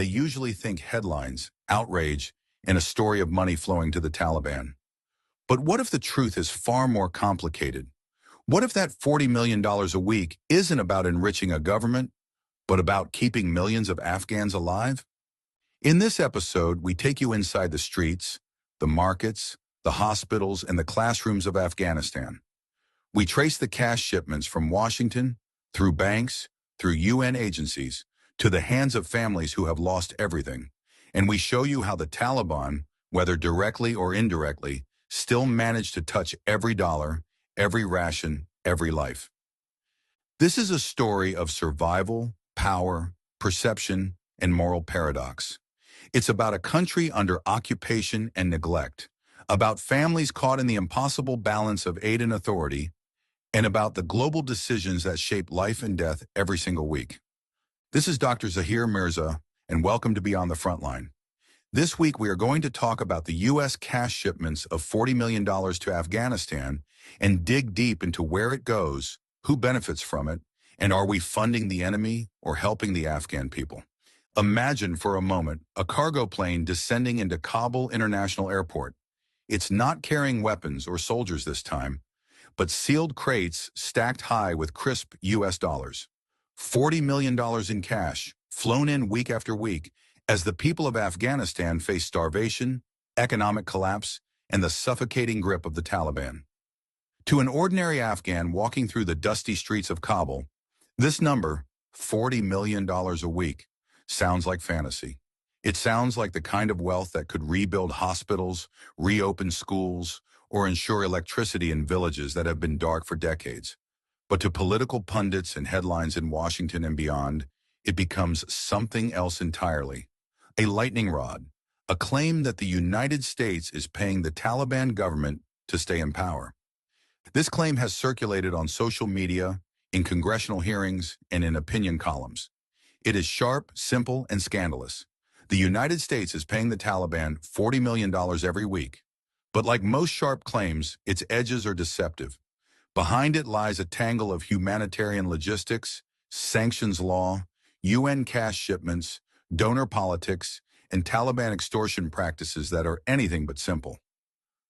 they usually think headlines, outrage, and a story of money flowing to the Taliban. But what if the truth is far more complicated? What if that $40 million a week isn't about enriching a government, but about keeping millions of Afghans alive? In this episode, we take you inside the streets, the markets, the hospitals, and the classrooms of Afghanistan. We trace the cash shipments from Washington, through banks, through UN agencies, to the hands of families who have lost everything. And we show you how the Taliban, whether directly or indirectly, still manage to touch every dollar, every ration, every life. This is a story of survival, power, perception, and moral paradox. It's about a country under occupation and neglect, about families caught in the impossible balance of aid and authority, and about the global decisions that shape life and death every single week. This is Dr. Zahir Mirza, and welcome to Beyond the Frontline. This week, we are going to talk about the U.S. cash shipments of $40 million to Afghanistan and dig deep into where it goes, who benefits from it, and are we funding the enemy or helping the Afghan people? Imagine for a moment a cargo plane descending into Kabul International Airport. It's not carrying weapons or soldiers this time, but sealed crates stacked high with crisp U.S. dollars. $40 million in cash, flown in week after week, as the people of Afghanistan face starvation, economic collapse, and the suffocating grip of the Taliban. To an ordinary Afghan walking through the dusty streets of Kabul, this number, $40 million a week, sounds like fantasy. It sounds like the kind of wealth that could rebuild hospitals, reopen schools, or ensure electricity in villages that have been dark for decades. But to political pundits and headlines in Washington and beyond, it becomes something else entirely. A lightning rod, a claim that the United States is paying the Taliban government to stay in power. This claim has circulated on social media, in congressional hearings, and in opinion columns. It is sharp, simple, and scandalous. The United States is paying the Taliban $40 million every week. But like most sharp claims, its edges are deceptive. Behind it lies a tangle of humanitarian logistics, sanctions law, UN cash shipments, donor politics, and Taliban extortion practices that are anything but simple.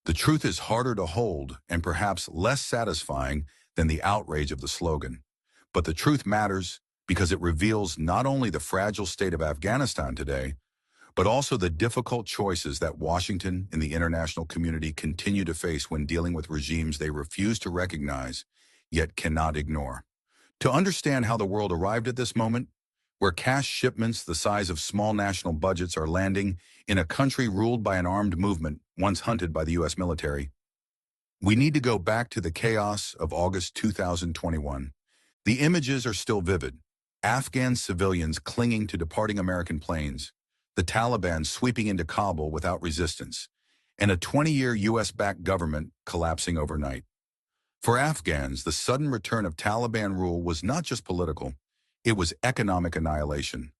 The truth is harder to hold and perhaps less satisfying than the outrage of the slogan. But the truth matters because it reveals not only the fragile state of Afghanistan today, but also the difficult choices that Washington and the international community continue to face when dealing with regimes they refuse to recognize, yet cannot ignore. To understand how the world arrived at this moment, where cash shipments the size of small national budgets are landing in a country ruled by an armed movement once hunted by the U.S. military, we need to go back to the chaos of August 2021. The images are still vivid. Afghan civilians clinging to departing American planes, the Taliban sweeping into Kabul without resistance, and a 20-year U.S.-backed government collapsing overnight. For Afghans, the sudden return of Taliban rule was not just political, it was economic annihilation.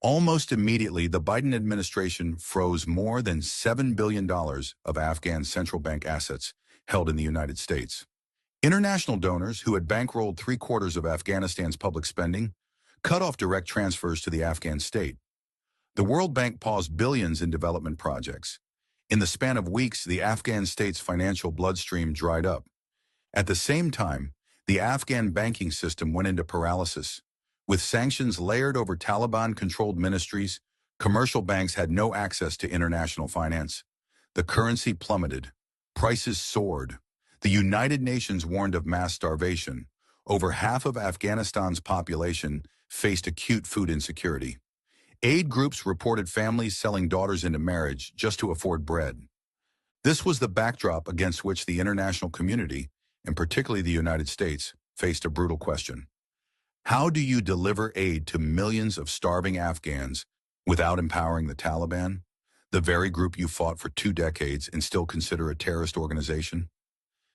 Almost immediately, the Biden administration froze more than $7 billion of Afghan central bank assets held in the United States. International donors who had bankrolled three-quarters of Afghanistan's public spending cut off direct transfers to the Afghan state. The World Bank paused billions in development projects. In the span of weeks, the Afghan state's financial bloodstream dried up. At the same time, the Afghan banking system went into paralysis. With sanctions layered over Taliban-controlled ministries, commercial banks had no access to international finance. The currency plummeted. Prices soared. The United Nations warned of mass starvation. Over half of Afghanistan's population faced acute food insecurity. Aid groups reported families selling daughters into marriage just to afford bread. This was the backdrop against which the international community, and particularly the United States, faced a brutal question. How do you deliver aid to millions of starving Afghans without empowering the Taliban, the very group you fought for 2 decades and still consider a terrorist organization?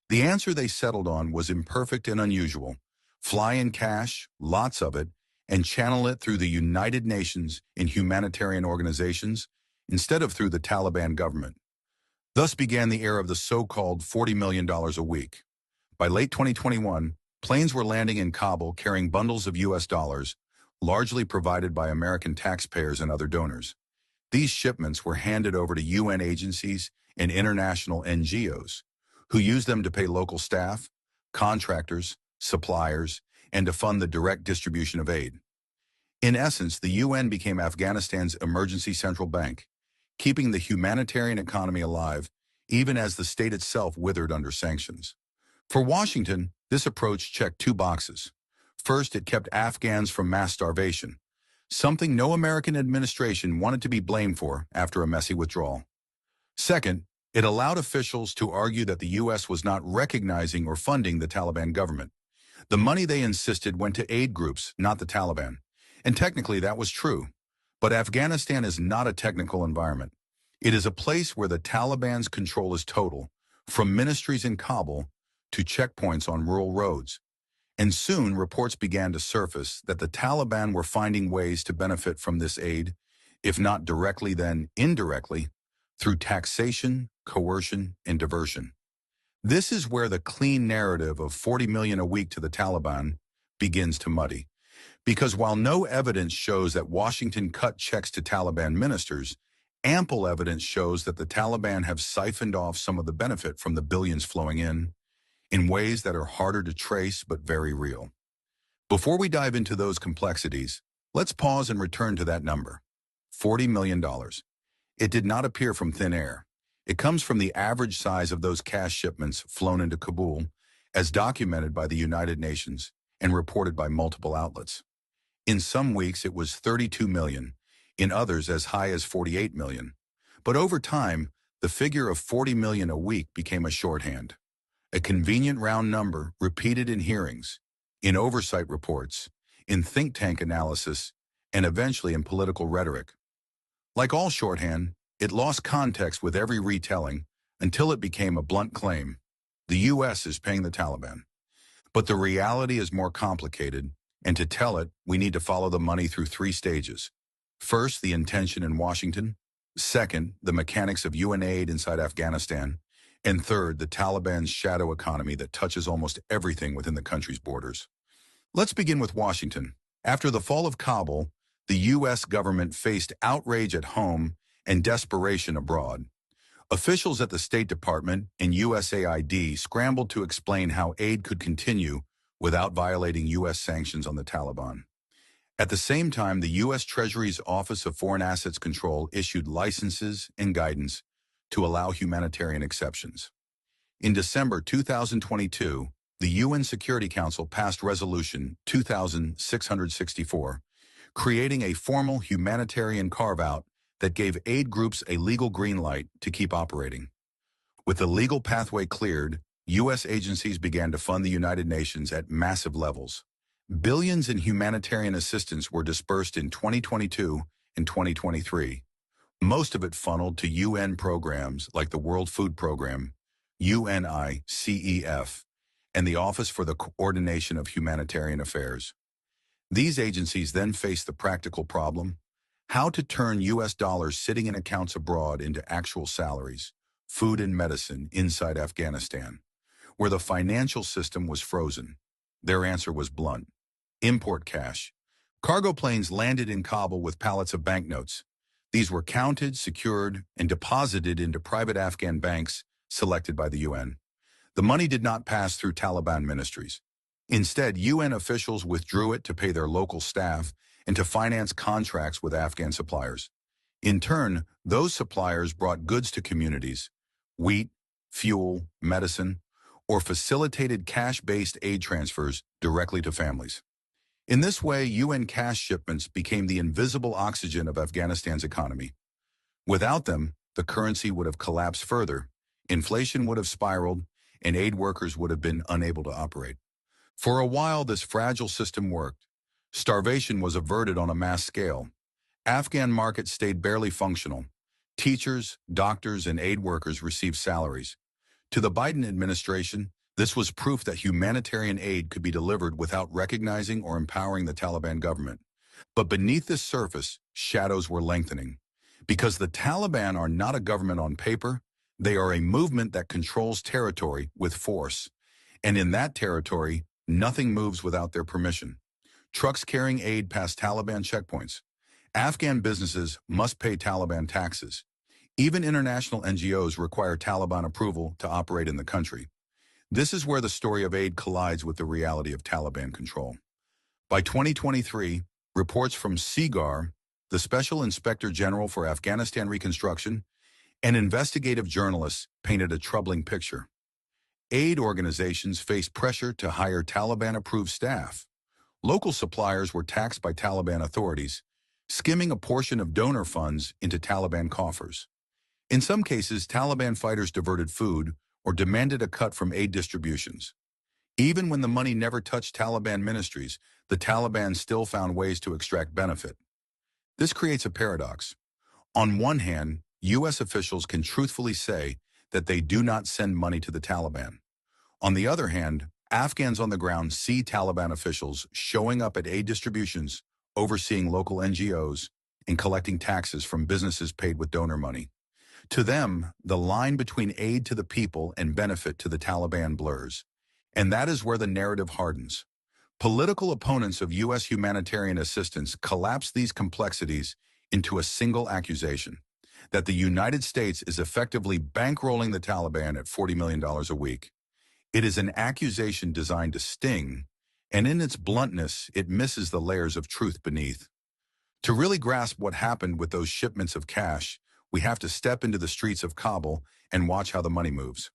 The answer they settled on was imperfect and unusual. Fly in cash, lots of it, and channel it through the United Nations and humanitarian organizations instead of through the Taliban government. Thus began the era of the so-called $40 million a week. By late 2021, planes were landing in Kabul carrying bundles of U.S. dollars, largely provided by American taxpayers and other donors. These shipments were handed over to UN agencies and international NGOs, who used them to pay local staff, contractors, suppliers, and to fund the direct distribution of aid. In essence, the UN became Afghanistan's emergency central bank, keeping the humanitarian economy alive even as the state itself withered under sanctions. For Washington, this approach checked two boxes. First, it kept Afghans from mass starvation, something no American administration wanted to be blamed for after a messy withdrawal. Second, it allowed officials to argue that the U.S. was not recognizing or funding the Taliban government. The money, they insisted, went to aid groups, not the Taliban. And technically that was true. But Afghanistan is not a technical environment. It is a place where the Taliban's control is total, from ministries in Kabul to checkpoints on rural roads. And soon reports began to surface that the Taliban were finding ways to benefit from this aid, if not directly then indirectly, through taxation, coercion, and diversion. This is where the clean narrative of 40 million a week to the Taliban begins to muddy. Because while no evidence shows that Washington cut checks to Taliban ministers, ample evidence shows that the Taliban have siphoned off some of the benefit from the billions flowing in ways that are harder to trace but very real. Before we dive into those complexities, let's pause and return to that number, $40 million. It did not appear from thin air. It comes from the average size of those cash shipments flown into Kabul, as documented by the United Nations and reported by multiple outlets. In some weeks, it was 32 million, in others as high as 48 million. But over time, the figure of 40 million a week became a shorthand, a convenient round number repeated in hearings, in oversight reports, in think tank analysis, and eventually in political rhetoric. Like all shorthand, it lost context with every retelling until it became a blunt claim. The U.S. is paying the Taliban. But the reality is more complicated, and to tell it, we need to follow the money through three stages. First, the intention in Washington. Second, the mechanics of UN aid inside Afghanistan. And third, the Taliban's shadow economy that touches almost everything within the country's borders. Let's begin with Washington. After the fall of Kabul, the U.S. government faced outrage at home and desperation abroad. Officials at the State Department and USAID scrambled to explain how aid could continue without violating U.S. sanctions on the Taliban. At the same time, the U.S. Treasury's Office of Foreign Assets Control issued licenses and guidance to allow humanitarian exceptions. In December 2022, the UN Security Council passed Resolution 2664, creating a formal humanitarian carve-out that gave aid groups a legal green light to keep operating. With the legal pathway cleared, U.S. agencies began to fund the United Nations at massive levels. Billions in humanitarian assistance were dispersed in 2022 and 2023. Most of it funneled to UN programs like the World Food Program, UNICEF, and the Office for the Coordination of Humanitarian Affairs. These agencies then faced the practical problem: how to turn U.S. dollars sitting in accounts abroad into actual salaries, food and medicine inside Afghanistan, where the financial system was frozen. Their answer was blunt: import cash. Cargo planes landed in Kabul with pallets of banknotes. These were counted, secured, and deposited into private Afghan banks selected by the UN. The money did not pass through Taliban ministries. Instead, UN officials withdrew it to pay their local staff and to finance contracts with Afghan suppliers. In turn, those suppliers brought goods to communities: wheat, fuel, medicine, or facilitated cash-based aid transfers directly to families. In this way, UN cash shipments became the invisible oxygen of Afghanistan's economy. Without them, the currency would have collapsed further, inflation would have spiraled, and aid workers would have been unable to operate. For a while, this fragile system worked. Starvation was averted on a mass scale. Afghan markets stayed barely functional. Teachers, doctors, and aid workers received salaries. To the Biden administration, this was proof that humanitarian aid could be delivered without recognizing or empowering the Taliban government. But beneath this surface, shadows were lengthening. Because the Taliban are not a government on paper, they are a movement that controls territory with force. And in that territory, nothing moves without their permission. Trucks carrying aid pass Taliban checkpoints. Afghan businesses must pay Taliban taxes. Even international NGOs require Taliban approval to operate in the country. This is where the story of aid collides with the reality of Taliban control. By 2023, reports from SIGAR, the Special Inspector General for Afghanistan Reconstruction, and investigative journalists painted a troubling picture. Aid organizations faced pressure to hire Taliban-approved staff. Local suppliers were taxed by Taliban authorities, skimming a portion of donor funds into Taliban coffers. In some cases, Taliban fighters diverted food or demanded a cut from aid distributions. Even when the money never touched Taliban ministries, the Taliban still found ways to extract benefit. This creates a paradox. On one hand, U.S. officials can truthfully say that they do not send money to the Taliban. On the other hand, Afghans on the ground see Taliban officials showing up at aid distributions, overseeing local NGOs, and collecting taxes from businesses paid with donor money. To them, the line between aid to the people and benefit to the Taliban blurs. And that is where the narrative hardens. Political opponents of U.S. humanitarian assistance collapse these complexities into a single accusation, that the United States is effectively bankrolling the Taliban at $40 million a week. It is an accusation designed to sting, and in its bluntness, it misses the layers of truth beneath. To really grasp what happened with those shipments of cash, we have to step into the streets of Kabul and watch how the money moves.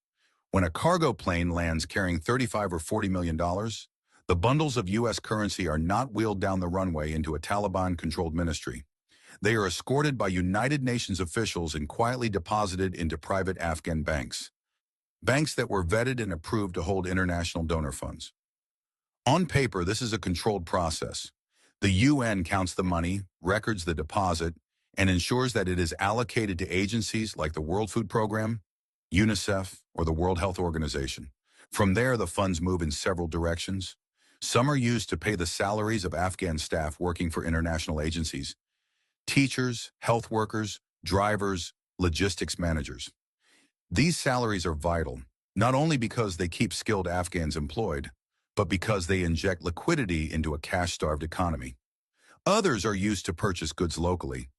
When a cargo plane lands carrying $35 or $40 million, the bundles of U.S. currency are not wheeled down the runway into a Taliban-controlled ministry. They are escorted by United Nations officials and quietly deposited into private Afghan banks. Banks that were vetted and approved to hold international donor funds. On paper, this is a controlled process. The UN counts the money, records the deposit, and ensures that it is allocated to agencies like the World Food Program, UNICEF, or the World Health Organization. From there, the funds move in several directions. Some are used to pay the salaries of Afghan staff working for international agencies, teachers, health workers, drivers, logistics managers. These salaries are vital, not only because they keep skilled Afghans employed, but because they inject liquidity into a cash-starved economy. Others are used to purchase goods locally: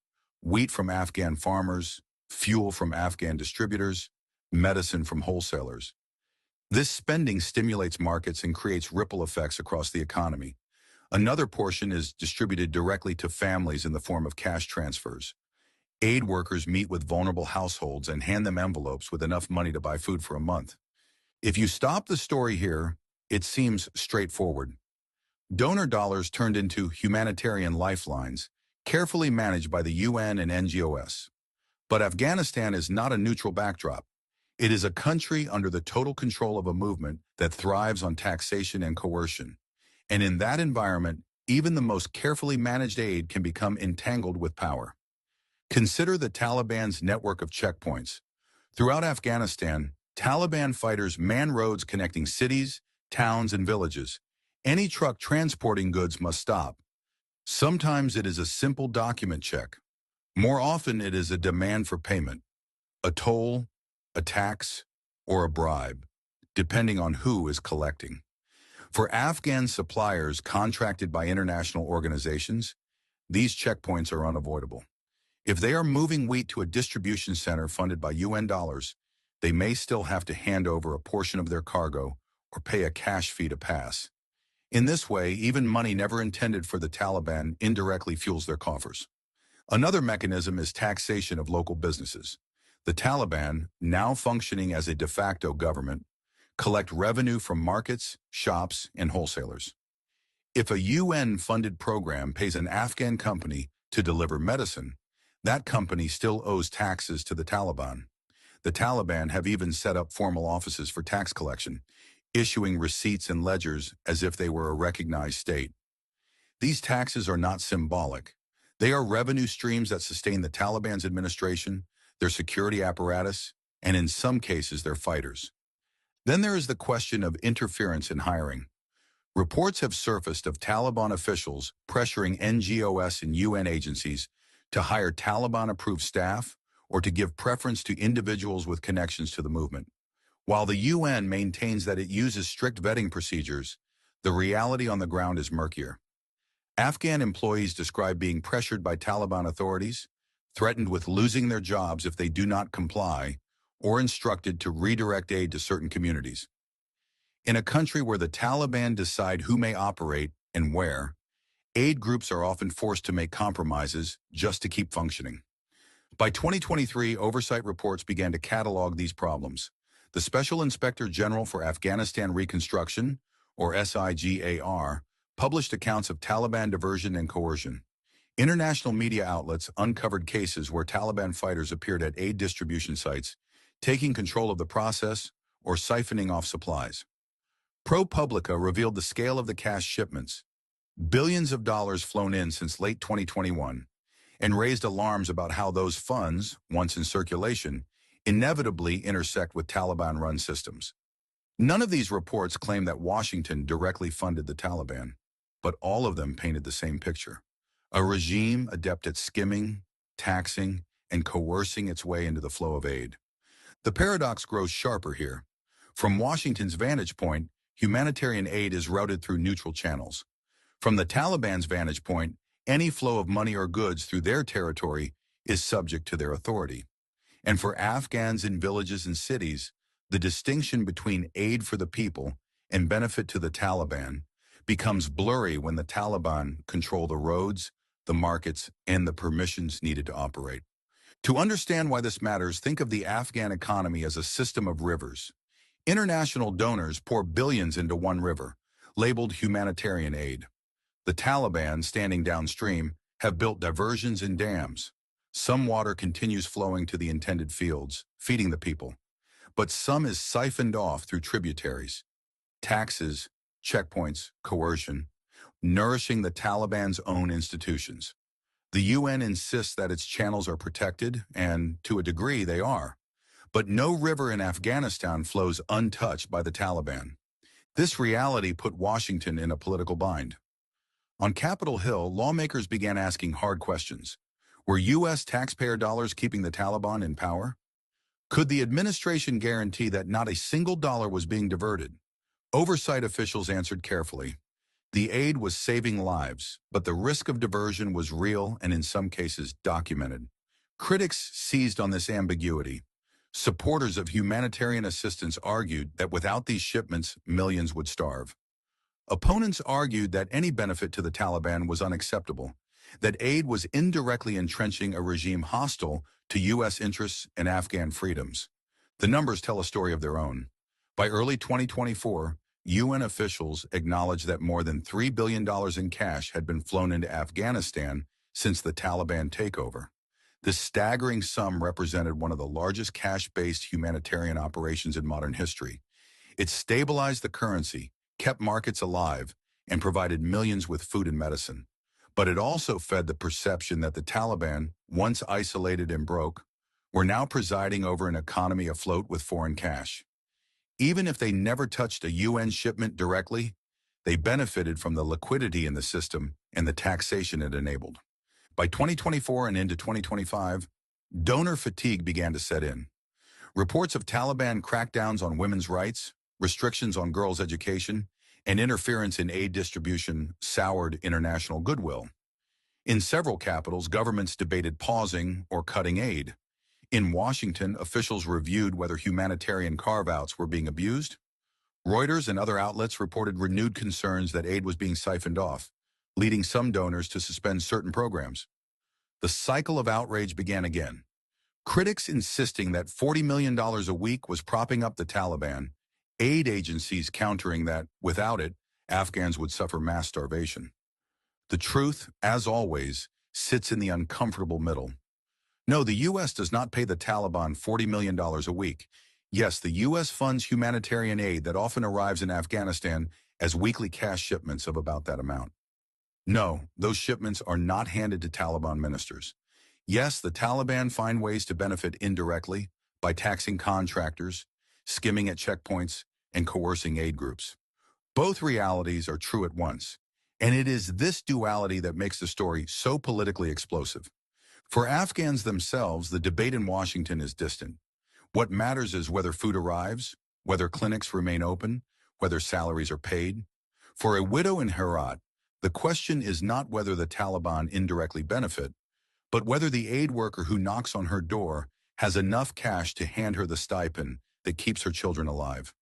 wheat from Afghan farmers, fuel from Afghan distributors, medicine from wholesalers. This spending stimulates markets and creates ripple effects across the economy. Another portion is distributed directly to families in the form of cash transfers. Aid workers meet with vulnerable households and hand them envelopes with enough money to buy food for a month. If you stop the story here, it seems straightforward. Donor dollars turned into humanitarian lifelines, carefully managed by the UN and NGOs. But Afghanistan is not a neutral backdrop. It is a country under the total control of a movement that thrives on taxation and coercion. And in that environment, even the most carefully managed aid can become entangled with power. Consider the Taliban's network of checkpoints. Throughout Afghanistan, Taliban fighters man roads connecting cities, towns, and villages. Any truck transporting goods must stop. Sometimes it is a simple document check. More often it is a demand for payment, a toll, a tax, or a bribe, depending on who is collecting. For Afghan suppliers contracted by international organizations, these checkpoints are unavoidable. If they are moving wheat to a distribution center funded by UN dollars, they may still have to hand over a portion of their cargo or pay a cash fee to pass. In this way, even money never intended for the Taliban indirectly fuels their coffers. Another mechanism is taxation of local businesses. The Taliban, now functioning as a de facto government, collect revenue from markets, shops, and wholesalers. If a UN-funded program pays an Afghan company to deliver medicine, that company still owes taxes to the Taliban. The Taliban have even set up formal offices for tax collection, issuing receipts and ledgers as if they were a recognized state. These taxes are not symbolic. They are revenue streams that sustain the Taliban's administration, their security apparatus, and in some cases, their fighters. Then there is the question of interference in hiring. Reports have surfaced of Taliban officials pressuring NGOs and UN agencies to hire Taliban-approved staff or to give preference to individuals with connections to the movement. While the UN maintains that it uses strict vetting procedures, the reality on the ground is murkier. Afghan employees describe being pressured by Taliban authorities, threatened with losing their jobs if they do not comply, or instructed to redirect aid to certain communities. In a country where the Taliban decide who may operate and where, aid groups are often forced to make compromises just to keep functioning. By 2023, oversight reports began to catalog these problems. The Special Inspector General for Afghanistan Reconstruction, or SIGAR, published accounts of Taliban diversion and coercion. International media outlets uncovered cases where Taliban fighters appeared at aid distribution sites, taking control of the process or siphoning off supplies. ProPublica revealed the scale of the cash shipments, billions of dollars flown in since late 2021, and raised alarms about how those funds, once in circulation, inevitably intersect with Taliban-run systems. None of these reports claim that Washington directly funded the Taliban, but all of them painted the same picture. A regime adept at skimming, taxing, and coercing its way into the flow of aid. The paradox grows sharper here. From Washington's vantage point, humanitarian aid is routed through neutral channels. From the Taliban's vantage point, any flow of money or goods through their territory is subject to their authority. And for Afghans in villages and cities, the distinction between aid for the people and benefit to the Taliban becomes blurry when the Taliban control the roads, the markets, and the permissions needed to operate. To understand why this matters, think of the Afghan economy as a system of rivers. International donors pour billions into one river, labeled humanitarian aid. The Taliban, standing downstream, have built diversions and dams. Some water continues flowing to the intended fields, feeding the people, but some is siphoned off through tributaries, taxes, checkpoints, coercion, nourishing the Taliban's own institutions. The UN insists that its channels are protected, and to a degree they are. But no river in Afghanistan flows untouched by the Taliban. This reality put Washington in a political bind. On Capitol Hill, lawmakers began asking hard questions. Were U.S. taxpayer dollars keeping the Taliban in power? Could the administration guarantee that not a single dollar was being diverted? Oversight officials answered carefully. The aid was saving lives, but the risk of diversion was real and in some cases documented. Critics seized on this ambiguity. Supporters of humanitarian assistance argued that without these shipments, millions would starve. Opponents argued that any benefit to the Taliban was unacceptable, that aid was indirectly entrenching a regime hostile to U.S. interests and Afghan freedoms. The numbers tell a story of their own. By early 2024, UN officials acknowledged that more than $3 billion in cash had been flown into Afghanistan since the Taliban takeover. This staggering sum represented one of the largest cash-based humanitarian operations in modern history. It stabilized the currency, kept markets alive, and provided millions with food and medicine. But it also fed the perception that the Taliban, once isolated and broke, were now presiding over an economy afloat with foreign cash. Even if they never touched a UN shipment directly, they benefited from the liquidity in the system and the taxation it enabled. By 2024 and into 2025, donor fatigue began to set in. Reports of Taliban crackdowns on women's rights, restrictions on girls' education, and interference in aid distribution soured international goodwill. In several capitals, governments debated pausing or cutting aid. In Washington, officials reviewed whether humanitarian carve-outs were being abused. Reuters and other outlets reported renewed concerns that aid was being siphoned off, leading some donors to suspend certain programs. The cycle of outrage began again. Critics insisting that $40 million a week was propping up the Taliban, aid agencies countering that, without it, Afghans would suffer mass starvation. The truth, as always, sits in the uncomfortable middle. No, the U.S. does not pay the Taliban $40 million a week. Yes, the U.S. funds humanitarian aid that often arrives in Afghanistan as weekly cash shipments of about that amount. No, those shipments are not handed to Taliban ministers. Yes, the Taliban find ways to benefit indirectly by taxing contractors, skimming at checkpoints, and coercing aid groups. Both realities are true at once, and it is this duality that makes the story so politically explosive. For Afghans themselves, the debate in Washington is distant. What matters is whether food arrives, whether clinics remain open, whether salaries are paid. For a widow in Herat, The question is not whether the Taliban indirectly benefit, but whether the aid worker who knocks on her door has enough cash to hand her the stipend that keeps her children alive.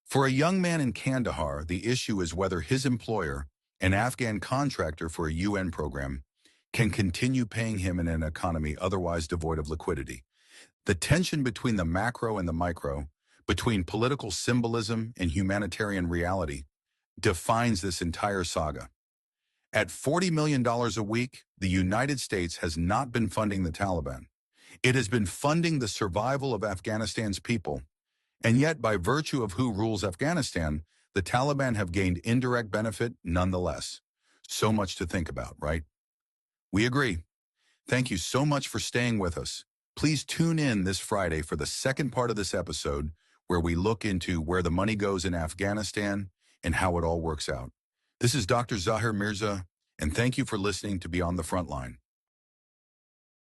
For a young man in Kandahar, the issue is whether his employer, an Afghan contractor for a UN program, can continue paying him in an economy otherwise devoid of liquidity. The tension between the macro and the micro, between political symbolism and humanitarian reality, defines this entire saga. At $40 million a week, the United States has not been funding the Taliban. It has been funding the survival of Afghanistan's people. And yet, by virtue of who rules Afghanistan, the Taliban have gained indirect benefit nonetheless. So much to think about, right? We agree. Thank you so much for staying with us. Please tune in this Friday for the second part of this episode, where we look into where the money goes in Afghanistan and how it all works out. This is Dr. Zahir Mirza, and thank you for listening to Beyond the Frontline.